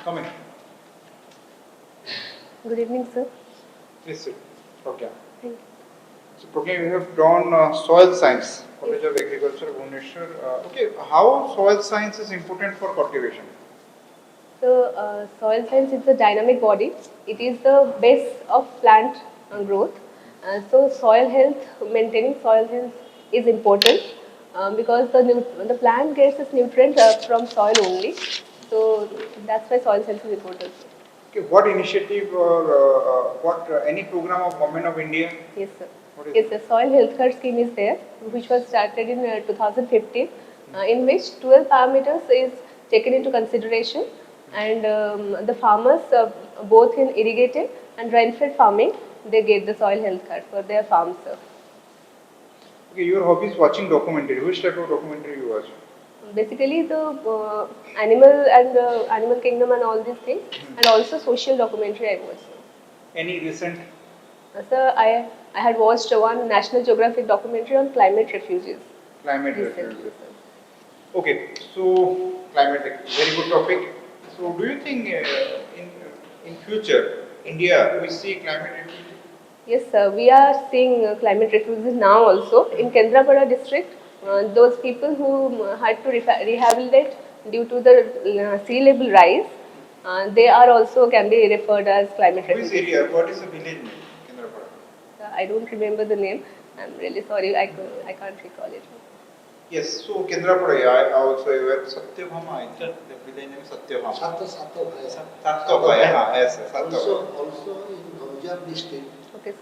Come in. Good evening, sir. Please sit. Pragya. Thank you. So, Pragya, you have done soil science, College of Agriculture, Bhubaneswar. Okay, how soil science is important for cultivation? So, soil science is a dynamic body. It is the base of plant growth. So, soil health, maintaining soil health is important because the plant gets its nutrient from soil only. So, that's why soil science is important. Okay, what initiative or any program of Government of India? Yes, sir. What is Yes, the soil health card scheme is there, which was started in 2015, in which 12 parameters is taken into consideration, and the farmers, both in irrigated and rainfed farming, they get the soil health card for their farms. Okay, your hobby is watching documentary. Which type of documentary you watch? Basically, the animal kingdom and all these things, and also social documentary I watch. Any recent? Sir, I had watched one National Geographic documentary on climate refugees. Climate Recently, refuge. sir. Okay, so climate, very good topic. So, do you think in future India we see climate refuge? Yes, sir. We are seeing climate refugees now also in Kendrapada district. Those people who had to rehabilitate due to the sea level rise, they are also can be referred as climate Which refugees. area? What is the village name? Kendrapada. I don't remember the name. I'm really sorry. I can't recall it. Yes, so Kendrapada, I also aware Satyabhama. The village name is Satyabhama. Satyabhaya. Yes, Also in Punjab district, Okay.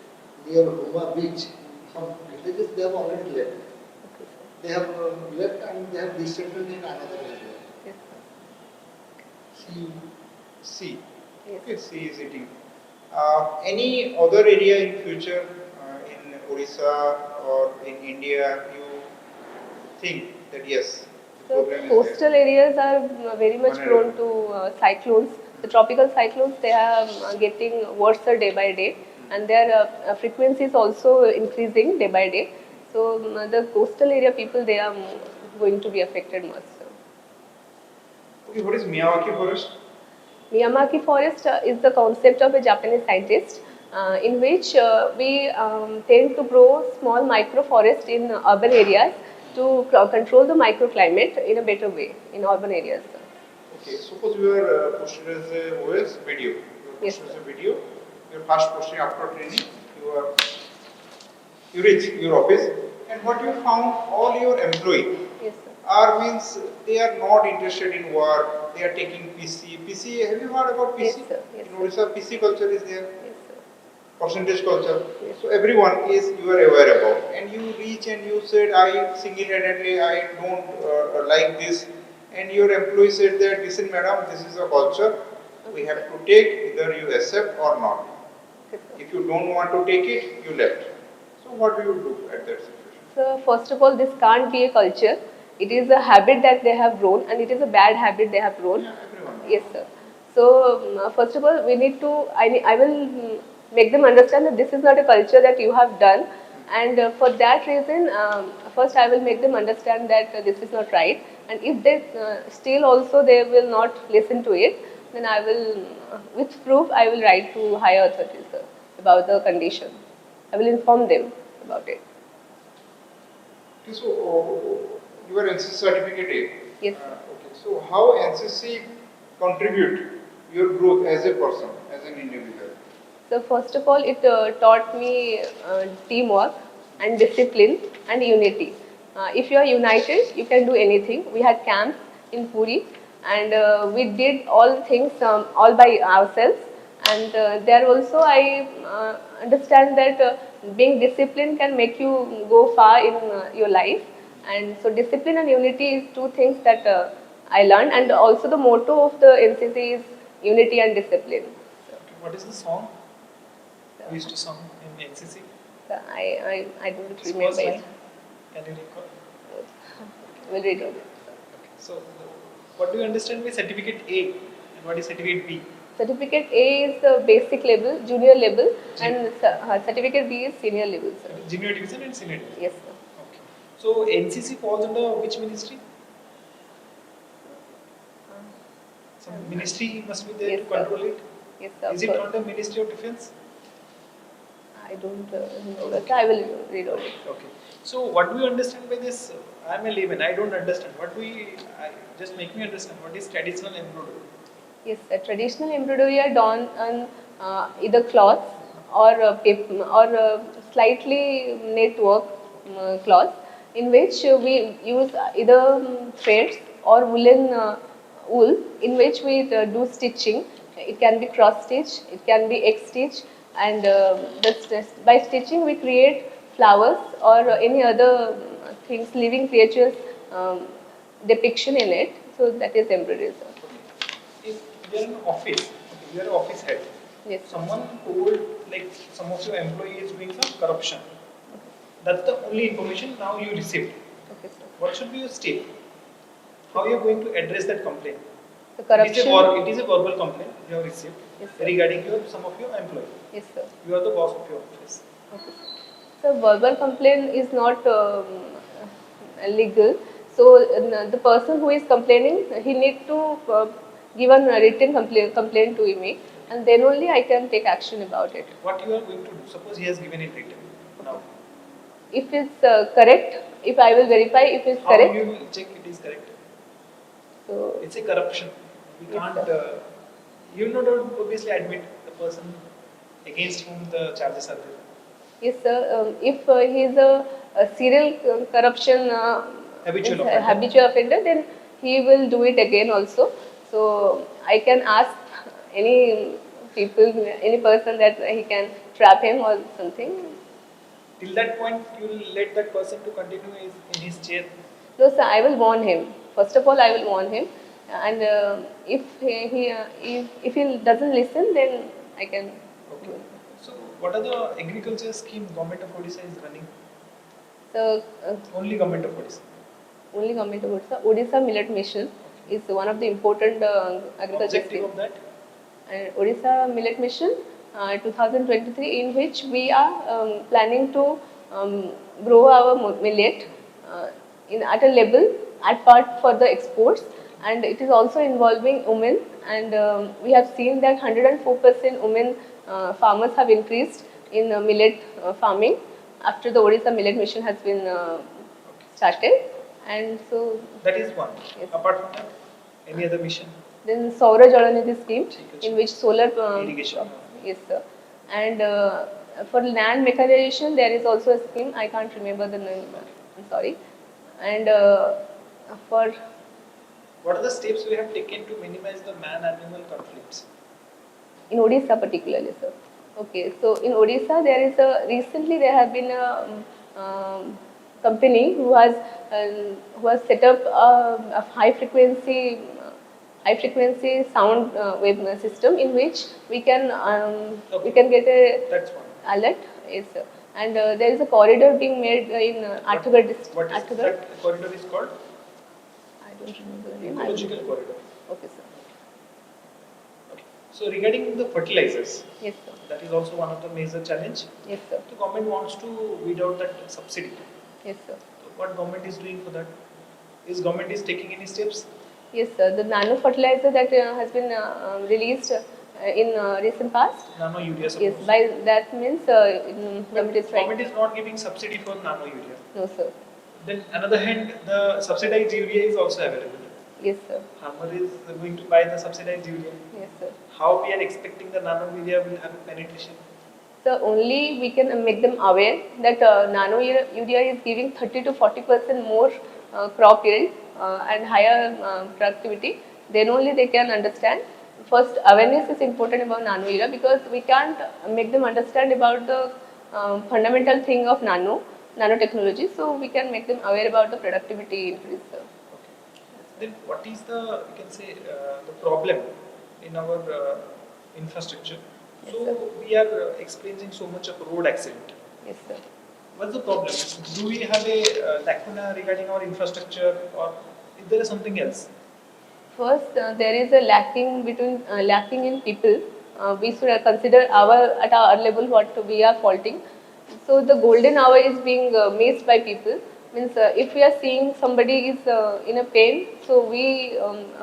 near Huma beach, some villages they have already left. Okay, sir. They have left and they have resettled in another area. Yes, sir. C. Yes. Okay, C is eating. Any other area in future in Odisha or in India you think that yes, the So program is coastal areas are very much prone to cyclones. The tropical cyclones, they are getting worse day by day, and their frequency is also increasing day by day. So the coastal area people, they are going to be affected much. Okay, what is Miyawaki forest? Miyamaki forest is the concept of a Japanese scientist in which we tend to grow small microforest in urban areas to control the microclimate in a better way in urban areas. Okay, suppose you are posted as a OS video. You are Yes, posted as sir. a video. Your first posting after training, you reach your office, and what you found, all your employee Yes, sir. are means they are not interested in work. They are taking PC. PC. Have you heard about PC? Yes, sir. Yes, In sir. Odisha, PC culture is there. Yes, sir. Percentage culture. Yes. So everyone is you are aware about, and you reach and you said I single-handedly I don't like this, and your employee said that listen, madam, this is a culture. We have to take either you accept or not. Okay, sir. If you don't want to take it, you left. So what do you do at that situation? So first of all, this can't be a culture. It is a habit that they have grown, and it is a bad habit they have grown. Yeah, everyone. Yes, sir. So first of all, we need to. I will make them understand that this is not a culture that you have done, and for that reason, first I will make them understand that this is not right. And if they still also they will not listen to it, then I will, with proof, I will write to higher authorities, sir, about the condition. I will inform them about it. Okay, so you are NCC certificate A. Yes. Okay, so how NCC contribute your growth as a person, as an individual? So first of all, it taught me teamwork and discipline and unity. If you are united, you can do anything. We had camps in Puri, and we did all things all by ourselves. And there also I understand that being disciplined can make you go far in your life. And so discipline and unity is two things that I learned. And also the motto of the NCC is unity and discipline. What is the song you used to sing in NCC? So I don't Its remember first it. line? Can you recall? We'll read it. So, what do you understand by certificate A and what is certificate B? Certificate A is the basic level, junior level, and certificate B is senior level, sir. Junior division and senior division. Yes, sir. Okay. So, NCC falls under which ministry? Some ministry must be there Yes, to sir. control it. Yes, sir. Is it not the Ministry of Defense? I don't know that. I will read on it. Okay. So what do you understand by this? I am a layman. I don't understand. Just make me understand. What is traditional embroidery? Yes, traditional embroidery are done on either cloth or paper or slightly network cloth, in which we use either threads or woolen wool, in which we do stitching. It can be cross stitch, it can be X stitch, and by stitching we create flowers or any other things, living creatures depiction in it. So that is embroidery, sir. If you are in office, okay, you are an office head. Yes, sir. Someone told like some of your employees doing some corruption. That's the only information now you received. Okay, sir. What should be your step? How you are going to address that complaint? The corruption. It is a verbal complaint you have received Yes, sir. regarding some of your employees. Yes, sir. You are the boss of your office. Okay, sir. So verbal complaint is not legal. So the person who is complaining, he need to give a written complaint to me, and then only I can take action about it. What you are going to do? Suppose he has given it written. Now, If it's correct, if I will verify if it's how correct. you will check it is correct? So It's a corruption. We Yes, can't. sir. You will not obviously admit the person against whom the charges are there. yes, sir. If he is a serial corruption Habitual is a offender. habitual offender, then he will do it again also. So I can ask any people, any person that he can trap him or something. Till that point, you will let that person to continue in his chair. No, sir. I will warn him. First of all, I will warn him, and if he doesn't listen, then I can. Okay. So, what are the agriculture scheme government of Odisha is running? So Only government of Odisha. only government of Odisha. Odisha Millet Mission is one of the important agriculture Objective schemes. of that? And Odisha Millet Mission 2023, in which we are planning to grow our millet at a level at part for the exports, and it is also involving women, and we have seen that 104% women farmers have increased in millet farming after the Odisha Millet Mission has been started, and so That is one. Yes. Apart from that, any other mission? then Saura Jalanidhi scheme, in which solar Irrigation. yes, sir. And for land mechanization, there is also a scheme. I can't remember the name. I'm sorry. And for What are the steps we have taken to minimize the man-animal conflicts? in Odisha particularly, sir. Okay, so in Odisha there is a recently there have been a company who has set up a high frequency sound wave system, in which we can get a That's one. alert. Yes, sir. And there is a corridor being made in Arthagar district. What is that corridor is called? I don't remember the name. Ecological corridor. Okay, sir. Okay. So regarding the fertilizers, Yes, sir. that is also one of the major challenge. Yes, sir. The government wants to weed out that subsidy. Yes, sir. So what government is doing for that? Is government is taking any steps? Yes, sir. The nano fertilizer that has been released in recent past. Nano urea suppose. Yes, by that means government is trying. Government is not giving subsidy for nano urea. No, sir. Then another hand, the subsidized urea is also available. Yes, sir. Farmer is going to buy the subsidized urea. Yes, sir. How we are expecting the nano urea will have penetration? So only we can make them aware that nano urea is giving 30 to 40% more crop yield and higher productivity. Then only they can understand. First, awareness is important about nano urea, because we can't make them understand about the fundamental thing of nanotechnology. So we can make them aware about the productivity increase. Okay. Then what is the, we can say, the problem in our infrastructure? Yes, So sir. we are experiencing so much of road accident. Yes, sir. What's the problem? Do we have a lacuna regarding our infrastructure, or is there something else? First, there is a lacking in people. We should consider at our level what we are faulting. So the golden hour is being missed by people. Means if we are seeing somebody is in a pain, so we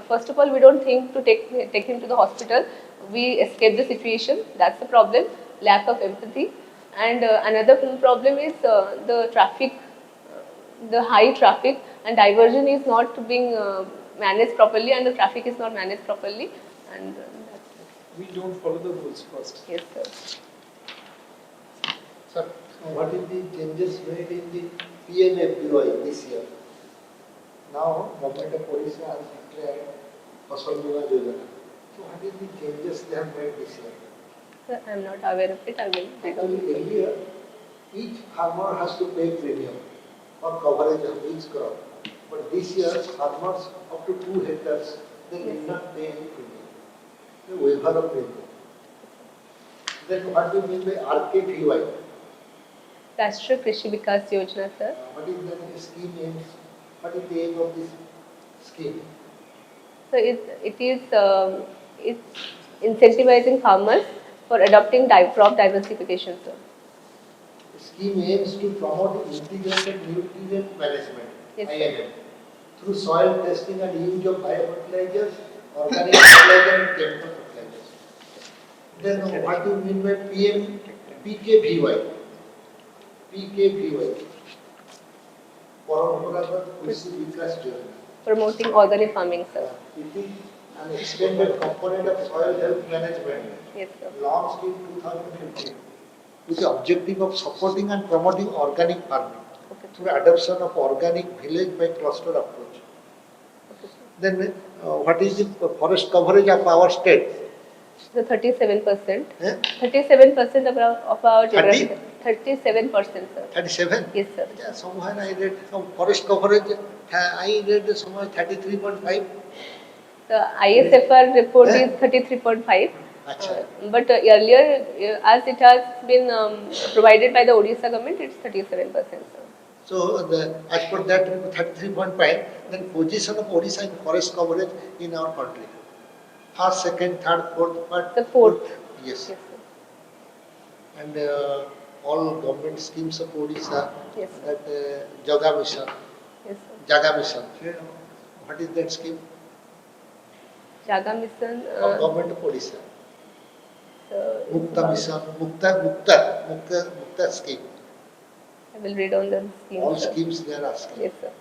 first of all we don't think to take him to the hospital. We escape the situation. That's the problem. Lack of empathy, and another problem is the traffic, the high traffic and diversion is not being managed properly, and the traffic is not managed properly, and We don't follow the rules first. yes, sir. Sir, what is the changes made in the PMFBY this year? Now, Government of Odisha has declared Fasal Bima Yojana. So, what is the changes they have made this year? Sir, I am not aware of it. I will read out. Actually, earlier, each farmer has to pay premium for coverage of each crop. But this year, farmers up to 2 hectares, they need not pay any premium. The waiver of premium. Then what do you mean by RKVY? Rashtriya Krishi Vikas Yojana, sir. What is the scheme aims? What is the aim of this scheme? So it's incentivizing farmers for adopting crop diversification, sir. The scheme aims to promote integrated nutrient management Yes, sir. (INM) through soil testing and use of biofertilizers, organic fertilizer, and chemical fertilizers. Then what do you mean by PKVY? PKVY. Paramparagat Krishi Vikas Yojana. Promoting organic farming, sir. It is an extended component of soil health management Yes, sir. launched in 2015 with the objective of supporting and promoting organic farming Okay, sir. through adoption of organic village by cluster approach. Okay, sir. Then what is the forest coverage of our state? So 37%. Eh? 37% of our 30? geography. 37%, sir. 37? Yes, sir. Yeah, somewhere I read some forest coverage, I read somewhere 33.5. The ISFR report Eh? is 33.5. Acha. But earlier, as it has been provided by the Odisha government, it's 37%, sir. So as per that 33.5, then position of Odisha in forest coverage in our country. First, second, third, fourth, but The fourth. Yes. Yes, sir. And all government schemes of Odisha, Yes, sir. that Jaga Mission, Yes, sir. Jaga Mission. What is that scheme Jaga Mission. of government of Odisha? So Mukta Mission, Mukta scheme. I will read on the scheme. All sir. schemes they are asking. Yes, sir.